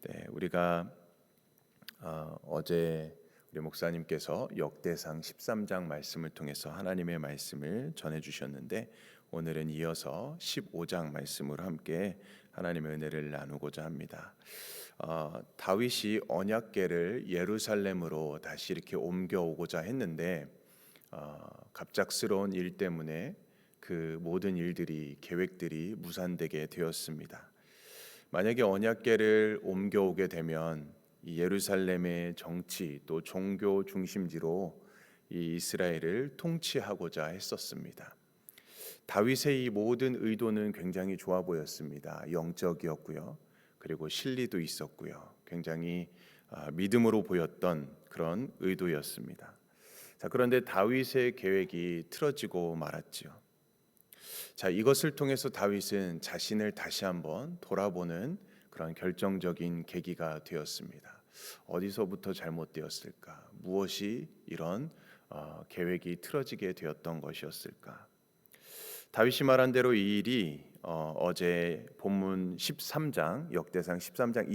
네, 우리가 어제 우리 목사님께서 역대상 13장 말씀을 통해서 하나님의 말씀을 전해 주셨는데, 오늘은 이어서 15장 말씀으로 함께 하나님의 은혜를 나누고자 합니다. 다윗이 언약궤를 예루살렘으로 다시 이렇게 옮겨오고자 했는데 갑작스러운 일 때문에 그 모든 일들이 계획들이 무산되게 되었습니다. 만약에 언약궤를 옮겨오게 되면 이 예루살렘의 정치 또 종교 중심지로 이 이스라엘을 통치하고자 했었습니다. 다윗의 이 모든 의도는 굉장히 좋아 보였습니다. 영적이었고요. 그리고 실리도 있었고요. 굉장히 믿음으로 보였던 그런 의도였습니다. 자, 그런데 다윗의 계획이 틀어지고 말았지요. 자, 이것을 통해서 다윗은 자신을 다시 한번 돌아보는 그런 결정적인 계기가 되었습니다. 어디서부터 잘못되었을까? 무엇이 이런 계획이 틀어지게 되었던 것이었을까? 다윗이 말한 대로 이 일이 어제 본문 13장 역대상 13장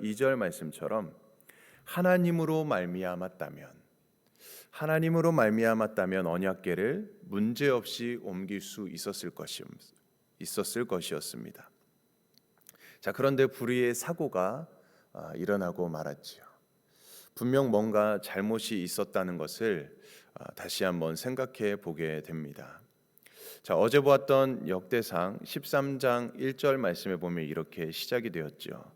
2절 말씀처럼 하나님으로 말미암았다면 언약궤를 문제없이 옮길 수 있었을 것이었습니다. 자, 그런데 불의의 사고가 일어나고 말았지요. 분명 뭔가 잘못이 있었다는 것을 다시 한번 생각해 보게 됩니다. 자, 어제 보았던 역대상 13장 1절 말씀에 보면 이렇게 시작이 되었죠.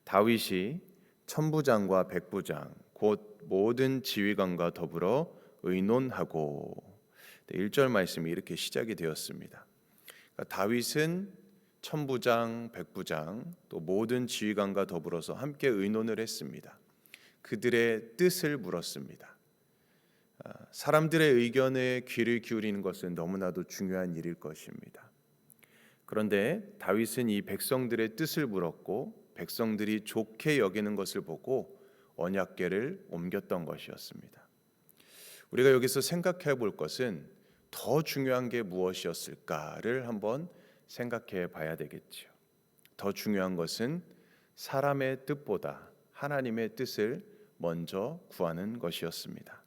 다윗이 천부장과 백부장 곧 모든 지휘관과 더불어 의논하고, 1절 말씀이 이렇게 시작이 되었습니다. 그러니까 다윗은 천부장, 백부장 또 모든 지휘관과 더불어서 함께 의논을 했습니다. 그들의 뜻을 물었습니다. 사람들의 의견에 귀를 기울이는 것은 너무나도 중요한 일일 것입니다. 그런데 다윗은 이 백성들의 뜻을 물었고 백성들이 좋게 여기는 것을 보고 언약궤를 옮겼던 것이었습니다. 우리가 여기서 생각해 볼 것은 더 중요한 게 무엇이었을까를 한번 생각해 봐야 되겠지요. 더 중요한 것은 사람의 뜻보다 하나님의 뜻을 먼저 구하는 것이었습니다.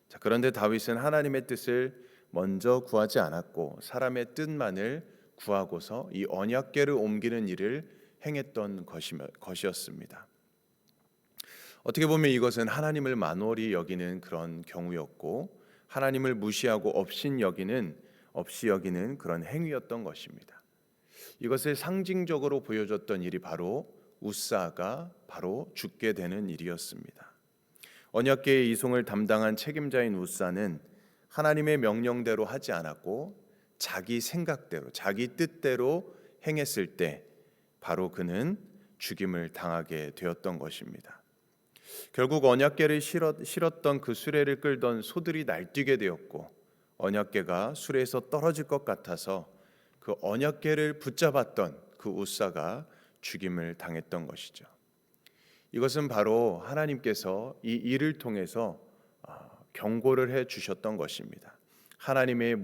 자, 그런데 다윗은 하나님의 뜻을 먼저 구하지 않았고 사람의 뜻만을 구하고서 이 언약궤를 옮기는 일을 행했던 것이었습니다. 어떻게 보면 이것은 하나님을 만홀히 여기는 그런 경우였고 하나님을 무시하고 없이 여기는 그런 행위였던 것입니다. 이것을 상징적으로 보여줬던 일이 바로 우사가 바로 죽게 되는 일이었습니다. 언약궤의 이송을 담당한 책임자인 우사는 하나님의 명령대로 하지 않았고 자기 생각대로 자기 뜻대로 행했을 때 바로 그는 죽임을 당하게 되었던 것입니다. 결국 언약궤를 실었던 그 수레를 끌던 소들이 날뛰게 되었고 언약궤가 수레에서 떨어질 것 같아서 그 언약궤를 붙잡았던 그 우사가 죽임을 당했던 것이죠. 이것은 바로 하나님께서 이 일을 통해서 경고를 해 주셨던 것입니다. 하나님의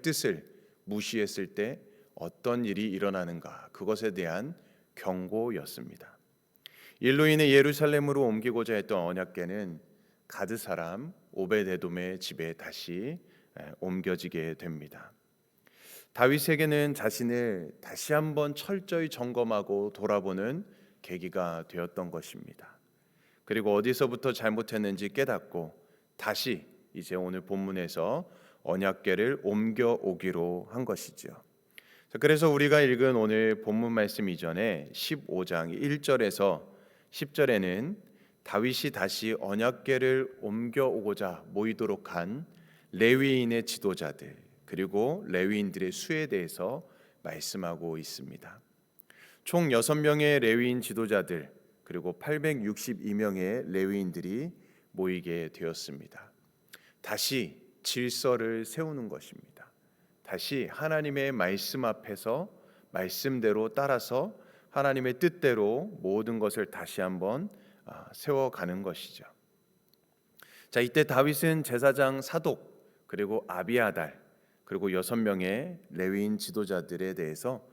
뜻을 무시했을 때 어떤 일이 일어나는가, 그것에 대한 경고였습니다. 일로 인해 예루살렘으로 옮기고자 했던 언약궤는 가드 사람 오벳에돔의 집에 다시 옮겨지게 됩니다. 다윗에게는 자신을 다시 한번 철저히 점검하고 돌아보는 계기가 되었던 것입니다. 그리고 어디서부터 잘못했는지 깨닫고 다시 이제 오늘 본문에서 언약궤를 옮겨오기로 한 것이죠. 그래서 우리가 읽은 오늘 본문 말씀 이전에 15장 1절에서 10절에는 다윗이 다시 언약궤를 옮겨오고자 모이도록 한 레위인의 지도자들 그리고 레위인들의 수에 대해서 말씀하고 있습니다. 총 6명의 레위인 지도자들 그리고 862명의 레위인들이 모이게 되었습니다. 다시 질서를 세우는 것입니다. 다시 하나님의 말씀 앞에서 말씀대로 따라서 하나님의 뜻대로 모든 것을 다시 한번 세워가는 것이죠. 자, 이때 다윗은 제사장 사독 그리고 아비아달 그리고 6명의 레위인 지도자들에 대해서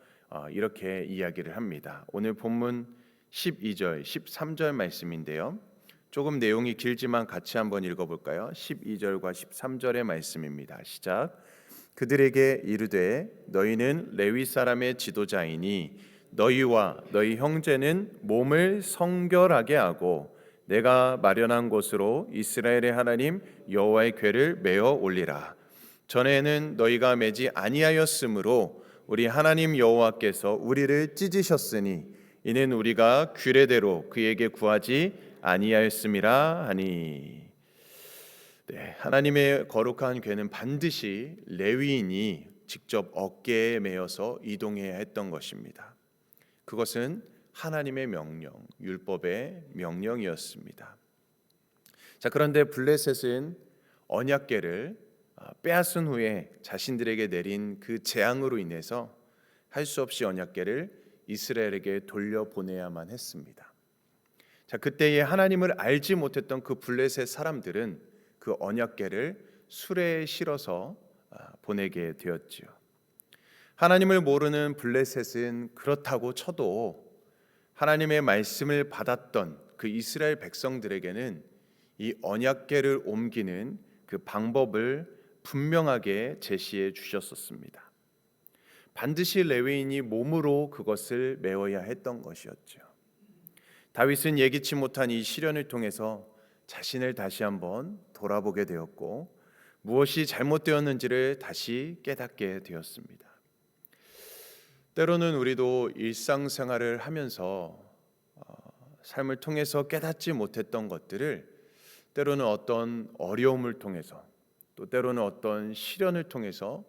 이렇게 이야기를 합니다. 오늘 본문 12절, 13절 말씀인데요. 조금 내용이 길지만 같이 한번 읽어볼까요? 12절과 13절의 말씀입니다. 시작. 그들에게 이르되 너희는 레위 사람의 지도자이니 너희와 너희 형제는 몸을 성결하게 하고 내가 마련한 곳으로 이스라엘의 하나님 여호와의 궤를 메어 올리라. 전에는 너희가 매지 아니하였으므로 우리 하나님 여호와께서 우리를 찢으셨으니 이는 우리가 규례대로 그에게 구하지 아니하였음이라 하니. 네, 하나님의 거룩한 궤는 반드시 레위인이 직접 어깨에 메어서 이동해야 했던 것입니다. 그것은 하나님의 명령, 율법의 명령이었습니다. 자, 그런데 블레셋은 언약궤를 빼앗은 후에 자신들에게 내린 그 재앙으로 인해서 할 수 없이 언약궤를 이스라엘에게 돌려보내야만 했습니다. 자, 그때에 하나님을 알지 못했던 그 블레셋 사람들은 그 언약궤를 수레에 실어서 보내게 되었지요. 하나님을 모르는 블레셋은 그렇다고 쳐도 하나님의 말씀을 받았던 그 이스라엘 백성들에게는 이 언약궤를 옮기는 그 방법을 분명하게 제시해 주셨었습니다. 반드시 레위인이 몸으로 그것을 메어야 했던 것이었죠. 다윗은 예기치 못한 이 시련을 통해서 자신을 다시 한번 돌아보게 되었고 무엇이 잘못되었는지를 다시 깨닫게 되었습니다. 때로는 우리도 일상생활을 하면서 삶을 통해서 깨닫지 못했던 것들을 때로는 어떤 어려움을 통해서 또 때로는 어떤 시련을 통해서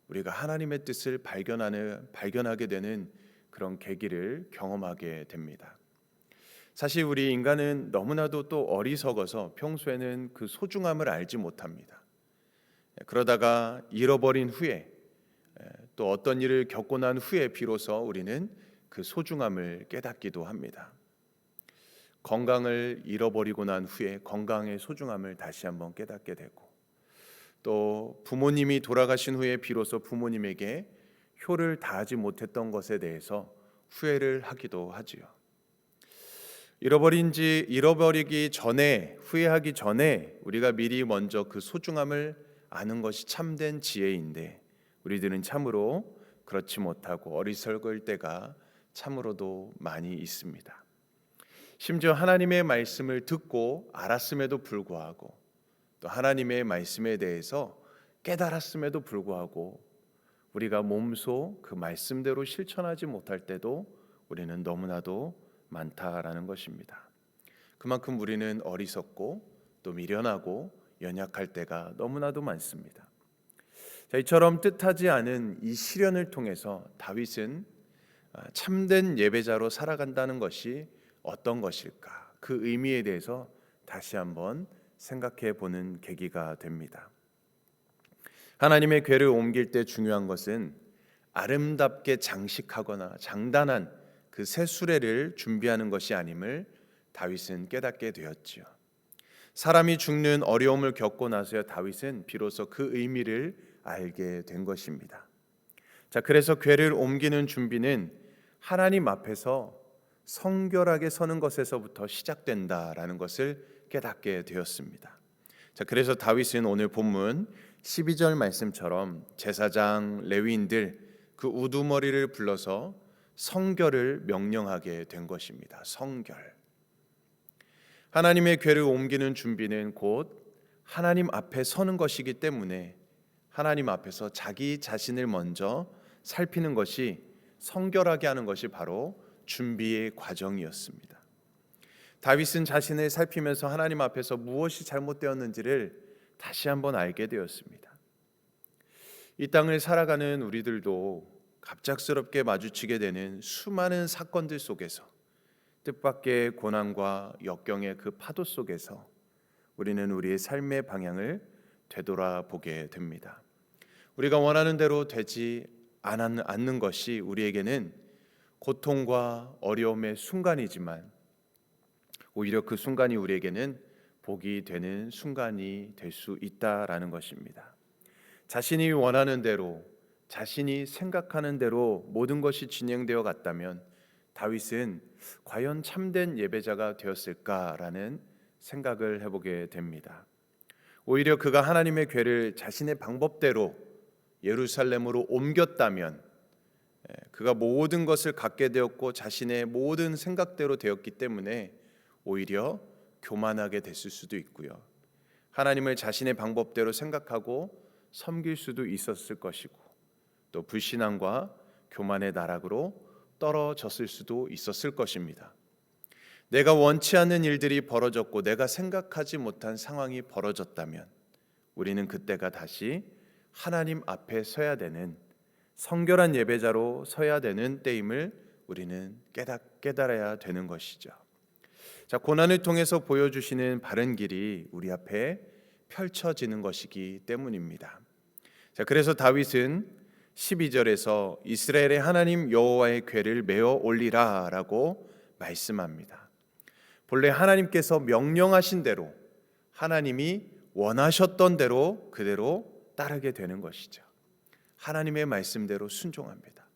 우리가 하나님의 뜻을 발견하게 되는 그런 계기를 경험하게 됩니다. 사실 우리 인간은 너무나도 또 어리석어서 평소에는 그 소중함을 알지 못합니다. 그러다가 잃어버린 후에 또 어떤 일을 겪고 난 후에 비로소 우리는 그 소중함을 깨닫기도 합니다. 건강을 잃어버리고 난 후에 건강의 소중함을 다시 한번 깨닫게 되고 또 부모님이 돌아가신 후에 비로소 부모님에게 효를 다하지 못했던 것에 대해서 후회를 하기도 하지요. 잃어버리기 전에 후회하기 전에 우리가 미리 먼저 그 소중함을 아는 것이 참된 지혜인데 우리들은 참으로 그렇지 못하고 어리석을 때가 참으로도 많이 있습니다. 심지어 하나님의 말씀을 듣고 알았음에도 불구하고 또 하나님의 말씀에 대해서 깨달았음에도 불구하고 우리가 몸소 그 말씀대로 실천하지 못할 때도 우리는 너무나도 많다라는 것입니다. 그만큼 우리는 어리석고 또 미련하고 연약할 때가 너무나도 많습니다. 자, 이처럼 뜻하지 않은 이 시련을 통해서 다윗은 참된 예배자로 살아간다는 것이 어떤 것일까? 그 의미에 대해서 다시 한번 생각해 보는 계기가 됩니다. 하나님의 궤를 옮길 때 중요한 것은 아름답게 장식하거나 장단한 그 새 수레를 준비하는 것이 아님을 다윗은 깨닫게 되었지요. 사람이 죽는 어려움을 겪고 나서야 다윗은 비로소 그 의미를 알게 된 것입니다. 자, 그래서 궤를 옮기는 준비는 하나님 앞에서 성결하게 서는 것에서부터 시작된다라는 것을 깨닫게 되었습니다. 자, 그래서 다윗은 오늘 본문 12절 말씀처럼 제사장 레위인들 그 우두머리를 불러서 성결을 명령하게 된 것입니다. 성결. 하나님의 궤를 옮기는 준비는 곧 하나님 앞에 서는 것이기 때문에 하나님 앞에서 자기 자신을 먼저 살피는 것이 성결하게 하는 것이 바로 준비의 과정이었습니다. 다윗은 자신을 살피면서 하나님 앞에서 무엇이 잘못되었는지를 다시 한번 알게 되었습니다. 이 땅을 살아가는 우리들도 갑작스럽게 마주치게 되는 수많은 사건들 속에서 뜻밖의 고난과 역경의 그 파도 속에서 우리는 우리의 삶의 방향을 되돌아보게 됩니다. 우리가 원하는 대로 되지 않는 것이 우리에게는 고통과 어려움의 순간이지만 오히려 그 순간이 우리에게는 복이 되는 순간이 될 수 있다라는 것입니다. 자신이 원하는 대로 자신이 생각하는 대로 모든 것이 진행되어 갔다면 다윗은 과연 참된 예배자가 되었을까라는 생각을 해보게 됩니다. 오히려 그가 하나님의 궤를 자신의 방법대로 예루살렘으로 옮겼다면, 그가 모든 것을 갖게 되었고 자신의 모든 생각대로 되었기 때문에 오히려 교만하게 됐을 수도 있고요, 하나님을 자신의 방법대로 생각하고 섬길 수도 있었을 것이고, 또 불신앙과 교만의 나락으로 떨어졌을 수도 있었을 것입니다. 내가 원치 않는 일들이 벌어졌고 내가 생각하지 못한 상황이 벌어졌다면 우리는 그때가 다시 하나님 앞에 서야 되는, 성결한 예배자로 서야 되는 때임을 우리는 깨달아야 되는 것이죠. 자, 고난을 통해서 보여주시는 바른 길이 우리 앞에 펼쳐지는 것이기 때문입니다. 자, 그래서 다윗은 12절에서 이스라엘의 하나님 여호와의 궤를 메어 올리라라고 말씀합니다. 본래 하나님께서 명령하신 대로, 하나님이 원하셨던 대로 그대로 따르게 되는 것이죠. 하나님의 말씀대로 순종합니다.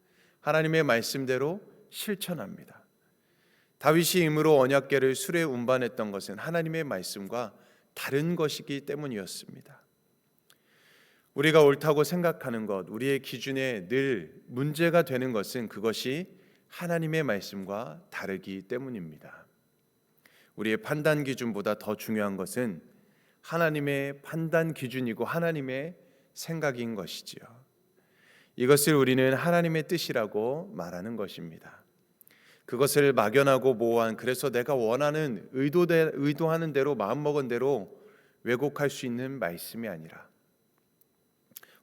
하나님의 말씀대로 실천합니다. 다윗이 임으로 언약궤를 수레에 운반했던 것은 하나님의 말씀과 다른 것이기 때문이었습니다. 우리가 옳다고 생각하는 것, 우리의 기준에 늘 문제가 되는 것은 그것이 하나님의 말씀과 다르기 때문입니다. 우리의 판단 기준보다 더 중요한 것은 하나님의 판단 기준이고 하나님의 생각인 것이지요. 이것을 우리는 하나님의 뜻이라고 말하는 것입니다. 그것을 막연하고 모호한, 그래서 내가 원하는 의도하는 대로 마음먹은 대로 왜곡할 수 있는 말씀이 아니라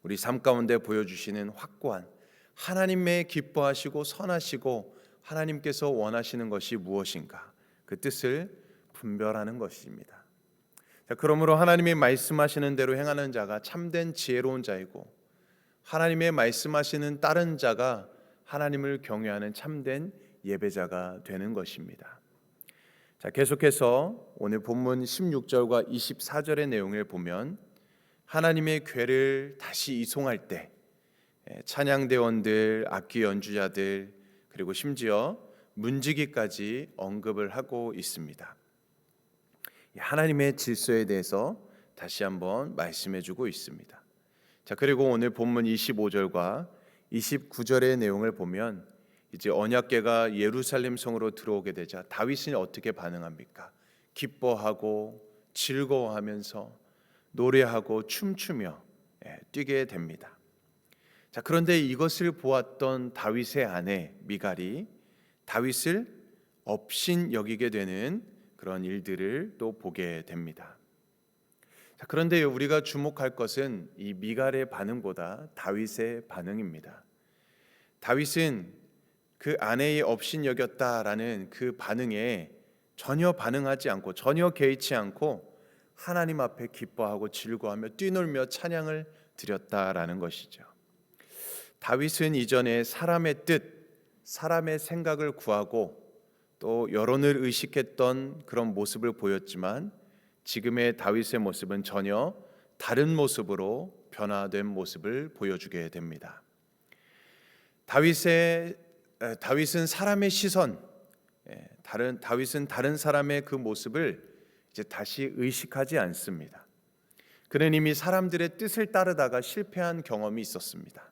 우리 삶 가운데 보여주시는 확고한 하나님의 기뻐하시고 선하시고 하나님께서 원하시는 것이 무엇인가, 그 뜻을 분별하는 것입니다. 자, 그러므로 하나님이 말씀하시는 대로 행하는 자가 참된 지혜로운 자이고, 하나님의 말씀하시는 따른 자가 하나님을 경외하는 참된 예배자가 되는 것입니다. 자, 계속해서 오늘 본문 16절과 24절의 내용을 보면 하나님의 궤를 다시 이송할 때 찬양대원들, 악기 연주자들, 그리고 심지어 문지기까지 언급을 하고 있습니다. 하나님의 질서에 대해서 다시 한번 말씀해주고 있습니다. 자, 그리고 오늘 본문 25절과 29절의 내용을 보면 이제 언약궤가 예루살렘 성으로 들어오게 되자 다윗은 어떻게 반응합니까? 기뻐하고 즐거워하면서 노래하고 춤추며 뛰게 됩니다. 자, 그런데 이것을 보았던 다윗의 아내 미갈이 다윗을 업신 여기게 되는 그런 일들을 또 보게 됩니다. 자, 그런데 우리가 주목할 것은 이 미갈의 반응보다 다윗의 반응입니다. 다윗은 그 아내의 업신 여겼다라는 그 반응에 전혀 반응하지 않고 전혀 개의치 않고 하나님 앞에 기뻐하고 즐거워하며 뛰놀며 찬양을 드렸다라는 것이죠. 다윗은 이전에 사람의 뜻, 사람의 생각을 구하고 또 여론을 의식했던 그런 모습을 보였지만 지금의 다윗의 모습은 전혀 다른 모습으로 변화된 모습을 보여주게 됩니다. 다윗은 사람의 시선, 다윗은 다른 사람의 그 모습을 이제 다시 의식하지 않습니다. 그는 이미 사람들의 뜻을 따르다가 실패한 경험이 있었습니다.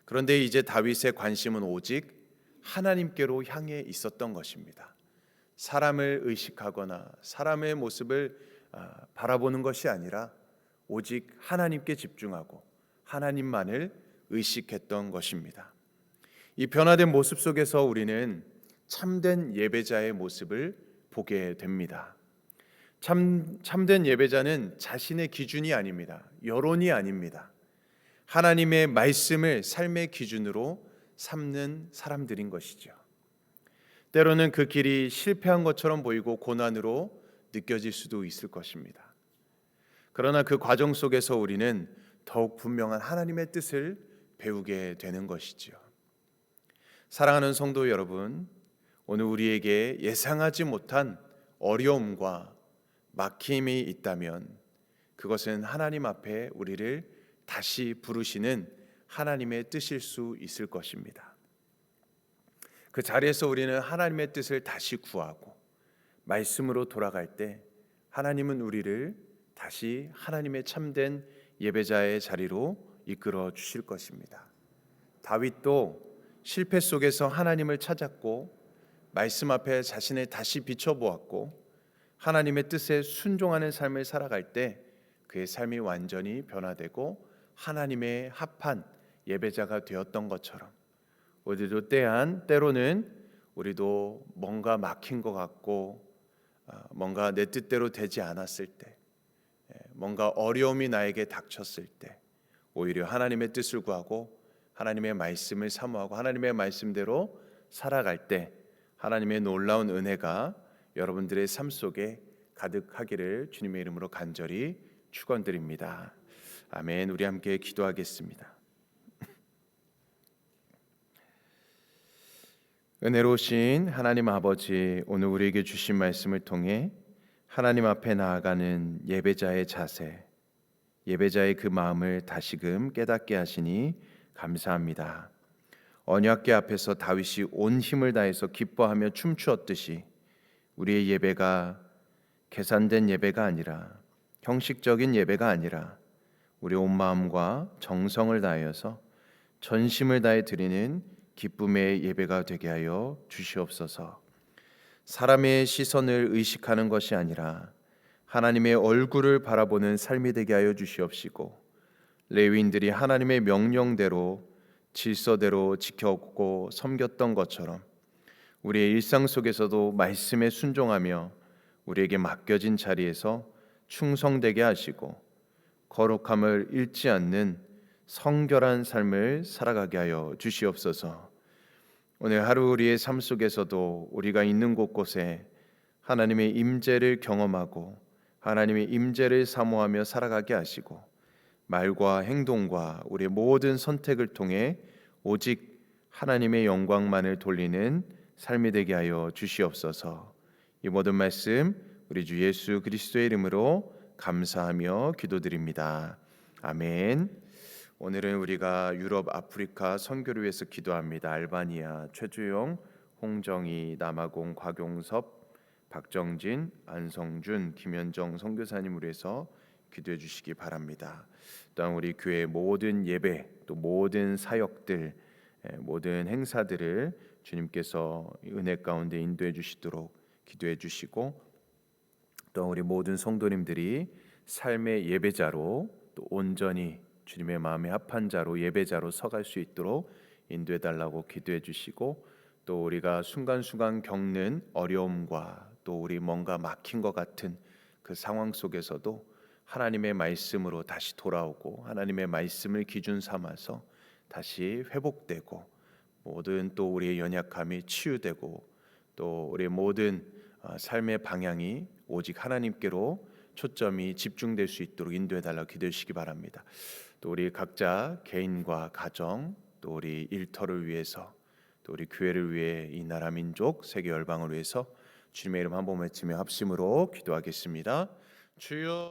그런데 이제 다윗의 관심은 오직 하나님께로 향해 있었던 것입니다. 사람을 의식하거나 사람의 모습을 바라보는 것이 아니라 오직 하나님께 집중하고 하나님만을 의식했던 것입니다. 이 변화된 모습 속에서 우리는 참된 예배자의 모습을 보게 됩니다. 참된 예배자는 자신의 기준이 아닙니다. 여론이 아닙니다. 하나님의 말씀을 삶의 기준으로 삼는 사람들인 것이죠. 때로는 그 길이 실패한 것처럼 보이고 고난으로 느껴질 수도 있을 것입니다. 그러나 그 과정 속에서 우리는 더욱 분명한 하나님의 뜻을 배우게 되는 것이죠. 사랑하는 성도 여러분, 오늘 우리에게 예상하지 못한 어려움과 막힘이 있다면 그것은 하나님 앞에 우리를 다시 부르시는 하나님의 뜻일 수 있을 것입니다. 그 자리에서 우리는 하나님의 뜻을 다시 구하고 말씀으로 돌아갈 때 하나님은 우리를 다시 하나님의 참된 예배자의 자리로 이끌어 주실 것입니다. 다윗도 실패 속에서 하나님을 찾았고 말씀 앞에 자신을 다시 비춰보았고 하나님의 뜻에 순종하는 삶을 살아갈 때 그의 삶이 완전히 변화되고 하나님의 합한 예배자가 되었던 것처럼 우리도 때로는 우리도 뭔가 막힌 것 같고 뭔가 내 뜻대로 되지 않았을 때 뭔가 어려움이 나에게 닥쳤을 때 오히려 하나님의 뜻을 구하고 하나님의 말씀을 사모하고 하나님의 말씀대로 살아갈 때 하나님의 놀라운 은혜가 여러분들의 삶 속에 가득하기를 주님의 이름으로 간절히 축원드립니다. 아멘. 우리 함께 기도하겠습니다. 은혜로우신 하나님 아버지, 오늘 우리에게 주신 말씀을 통해 하나님 앞에 나아가는 예배자의 자세, 예배자의 그 마음을 다시금 깨닫게 하시니 감사합니다. 언약궤 앞에서 다윗이 온 힘을 다해서 기뻐하며 춤추었듯이 우리의 예배가 계산된 예배가 아니라 형식적인 예배가 아니라 우리 온 마음과 정성을 다하여서 전심을 다해 드리는 기쁨의 예배가 되게 하여 주시옵소서. 사람의 시선을 의식하는 것이 아니라 하나님의 얼굴을 바라보는 삶이 되게 하여 주시옵시고 레위인들이 하나님의 명령대로 질서대로 지켰고 섬겼던 것처럼 우리의 일상 속에서도 말씀에 순종하며 우리에게 맡겨진 자리에서 충성되게 하시고 거룩함을 잃지 않는 성결한 삶을 살아가게 하여 주시옵소서. 오늘 하루 우리의 삶 속에서도 우리가 있는 곳곳에 하나님의 임재를 경험하고 하나님의 임재를 사모하며 살아가게 하시고 말과 행동과 우리의 모든 선택을 통해 오직 하나님의 영광만을 돌리는 삶이 되게 하여 주시옵소서. 이 모든 말씀 우리 주 예수 그리스도의 이름으로 감사하며 기도드립니다. 아멘. 오늘은 우리가 유럽 아프리카 선교를 위해서 기도합니다. 알바니아 최주영, 홍정희, 남아공 곽용섭, 박정진, 안성준, 김현정 선교사님을 위해서 기도해 주시기 바랍니다. 또한 우리 교회 모든 예배 또 모든 사역들 모든 행사들을 주님께서 은혜 가운데 인도해 주시도록 기도해 주시고 또 우리 모든 성도님들이 삶의 예배자로 또 온전히 주님의 마음에 합한 자로 예배자로 서갈 수 있도록 인도해 달라고 기도해 주시고 또 우리가 순간순간 겪는 어려움과 또 우리 뭔가 막힌 것 같은 그 상황 속에서도 하나님의 말씀으로 다시 돌아오고 하나님의 말씀을 기준 삼아서 다시 회복되고 모든 또 우리의 연약함이 치유되고 또 우리의 모든 삶의 방향이 오직 하나님께로 초점이 집중될 수 있도록 인도해 달라고 기도해 주시기 바랍니다. 또 우리 각자 개인과 가정 또 우리 일터를 위해서 또 우리 교회를 위해 이 나라 민족 세계 열방을 위해서 주님의 이름 한 번 외치며 합심으로 기도하겠습니다. 주여